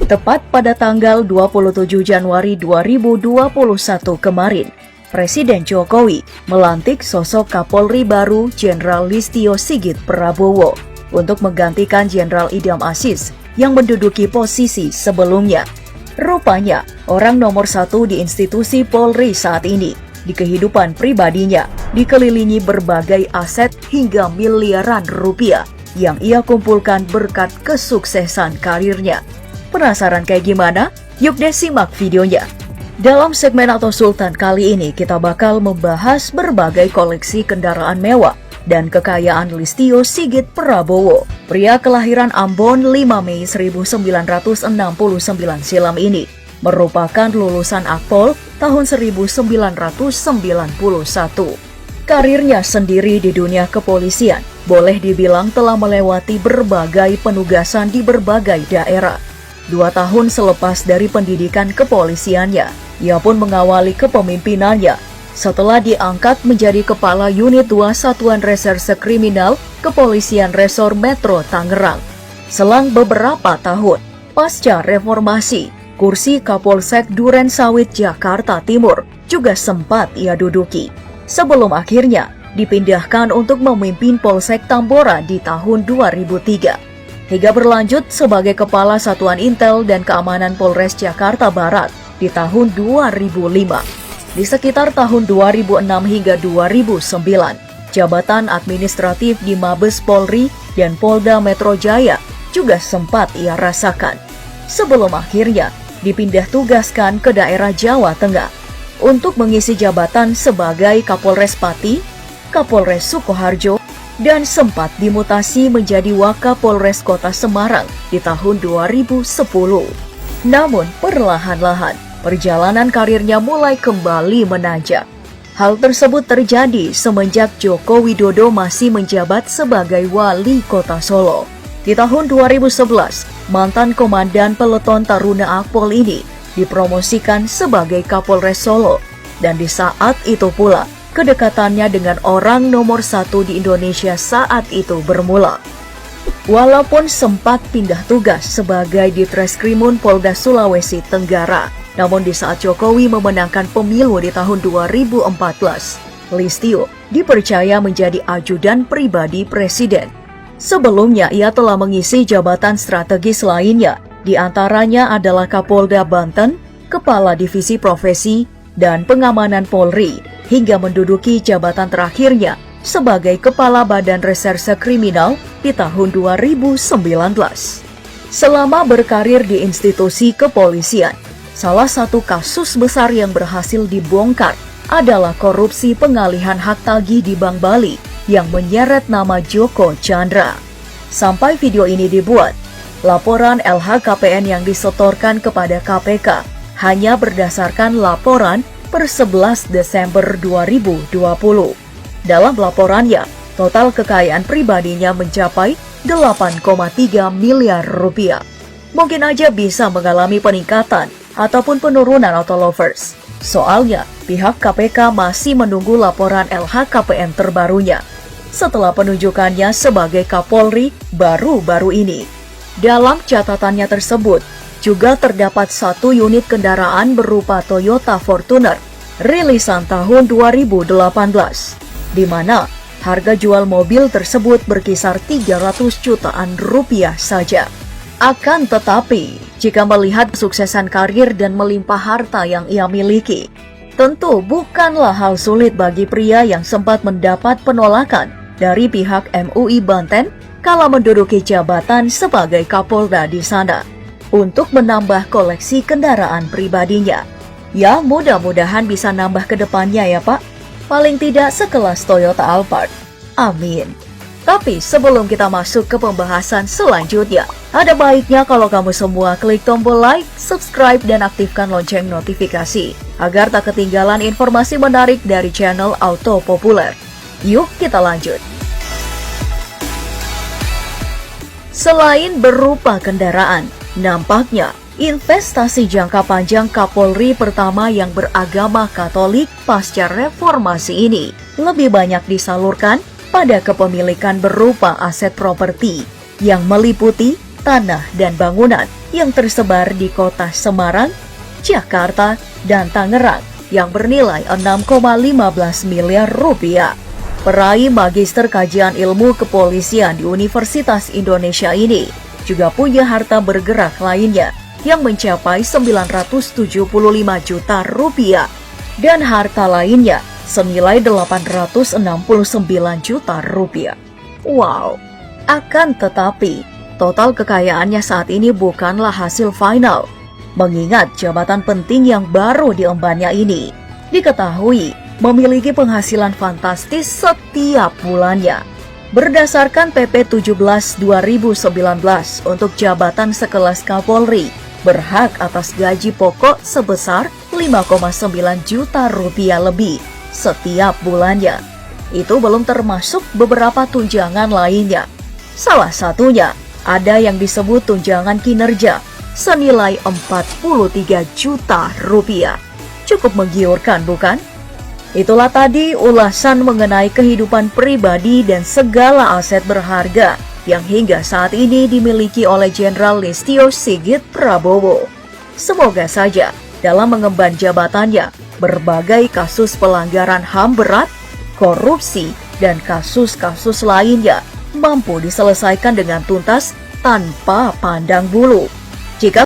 Tepat pada tanggal 27 Januari 2021 kemarin, Presiden Jokowi melantik sosok Kapolri baru Jenderal Listio Sigit Prabowo untuk menggantikan Jenderal Idham Aziz yang menduduki posisi sebelumnya. Rupanya, orang nomor satu di institusi Polri saat ini, di kehidupan pribadinya, dikelilingi berbagai aset hingga miliaran rupiah yang ia kumpulkan berkat kesuksesan karirnya. Penasaran kayak gimana? Yuk deh simak videonya. Dalam segmen Auto Sultan kali ini kita bakal membahas berbagai koleksi kendaraan mewah dan kekayaan Listio Sigit Prabowo. Pria kelahiran Ambon 5 Mei 1969 silam ini merupakan lulusan Akpol tahun 1991. Karirnya sendiri di dunia kepolisian boleh dibilang telah melewati berbagai penugasan di berbagai daerah. 2 tahun selepas dari pendidikan kepolisiannya, ia pun mengawali kepemimpinannya setelah diangkat menjadi Kepala Unit 2 Satuan Reserse Kriminal Kepolisian Resor Metro Tangerang. Selang beberapa tahun, pasca reformasi, kursi Kapolsek Duren Sawit Jakarta Timur juga sempat ia duduki, sebelum akhirnya dipindahkan untuk memimpin Polsek Tambora di tahun 2003. Hingga berlanjut sebagai Kepala Satuan Intel dan Keamanan Polres Jakarta Barat di tahun 2005. Di sekitar tahun 2006 hingga 2009, jabatan administratif di Mabes Polri dan Polda Metro Jaya juga sempat ia rasakan. Sebelum akhirnya dipindah tugaskan ke daerah Jawa Tengah untuk mengisi jabatan sebagai Kapolres Pati, Kapolres Sukoharjo, dan sempat dimutasi menjadi Wakapolres Kota Semarang di tahun 2010. Namun perlahan-lahan perjalanan karirnya mulai kembali menanjak. Hal tersebut terjadi semenjak Joko Widodo masih menjabat sebagai Wali Kota Solo. Di tahun 2011, mantan Komandan Peleton Taruna Akpol ini dipromosikan sebagai Kapolres Solo, dan di saat itu pula kedekatannya dengan orang nomor 1 di Indonesia saat itu bermula. Walaupun sempat pindah tugas sebagai Ditreskrimum Polda Sulawesi Tenggara, namun di saat Jokowi memenangkan pemilu di tahun 2014, Listio dipercaya menjadi ajudan pribadi Presiden. Sebelumnya ia telah mengisi jabatan strategis lainnya, di antaranya adalah Kapolda Banten, Kepala Divisi Profesi, dan Pengamanan Polri, hingga menduduki jabatan terakhirnya sebagai Kepala Badan Reserse Kriminal di tahun 2019. Selama berkarir di institusi kepolisian, salah satu kasus besar yang berhasil dibongkar adalah korupsi pengalihan hak tagih di Bank Bali yang menyeret nama Joko Chandra. Sampai video ini dibuat, laporan LHKPN yang disetorkan kepada KPK hanya berdasarkan laporan per 11 Desember 2020. Dalam laporannya, total kekayaan pribadinya mencapai 8,3 miliar rupiah. Mungkin aja bisa mengalami peningkatan ataupun penurunan auto lovers. Soalnya, pihak KPK masih menunggu laporan LHKPN terbarunya setelah penunjukannya sebagai Kapolri baru-baru ini. Dalam catatannya tersebut, juga terdapat 1 unit kendaraan berupa Toyota Fortuner rilisan tahun 2018, di mana harga jual mobil tersebut berkisar 300 jutaan rupiah saja. Akan tetapi, jika melihat kesuksesan karir dan melimpah harta yang ia miliki, tentu bukanlah hal sulit bagi pria yang sempat mendapat penolakan dari pihak MUI Banten kala menduduki jabatan sebagai Kapolda di sana, untuk menambah koleksi kendaraan pribadinya. Ya, mudah-mudahan bisa nambah ke depannya ya Pak. Paling tidak sekelas Toyota Alphard. Amin. Tapi sebelum kita masuk ke pembahasan selanjutnya, ada baiknya kalau kamu semua klik tombol like, subscribe, dan aktifkan lonceng notifikasi agar tak ketinggalan informasi menarik dari channel Auto Populer. Yuk kita lanjut. Selain berupa kendaraan, nampaknya investasi jangka panjang Kapolri pertama yang beragama Katolik pasca reformasi ini lebih banyak disalurkan pada kepemilikan berupa aset properti yang meliputi tanah dan bangunan yang tersebar di kota Semarang, Jakarta, dan Tangerang yang bernilai 6,15 miliar rupiah. Peraih Magister Kajian Ilmu Kepolisian di Universitas Indonesia ini juga punya harta bergerak lainnya yang mencapai 975 juta rupiah dan harta lainnya senilai 869 juta rupiah. Wow, akan tetapi total kekayaannya saat ini bukanlah hasil final, mengingat jabatan penting yang baru diembannya ini diketahui memiliki penghasilan fantastis setiap bulannya. Berdasarkan PP 17/2019 untuk jabatan sekelas Kapolri, berhak atas gaji pokok sebesar 5,9 juta rupiah lebih setiap bulannya. Itu belum termasuk beberapa tunjangan lainnya. Salah satunya ada yang disebut tunjangan kinerja senilai 43 juta rupiah. Cukup menggiurkan, bukan? Itulah tadi ulasan mengenai kehidupan pribadi dan segala aset berharga yang hingga saat ini dimiliki oleh Jenderal Listio Sigit Prabowo. Semoga saja dalam mengemban jabatannya, berbagai kasus pelanggaran HAM berat, korupsi, dan kasus-kasus lainnya mampu diselesaikan dengan tuntas tanpa pandang bulu. Jika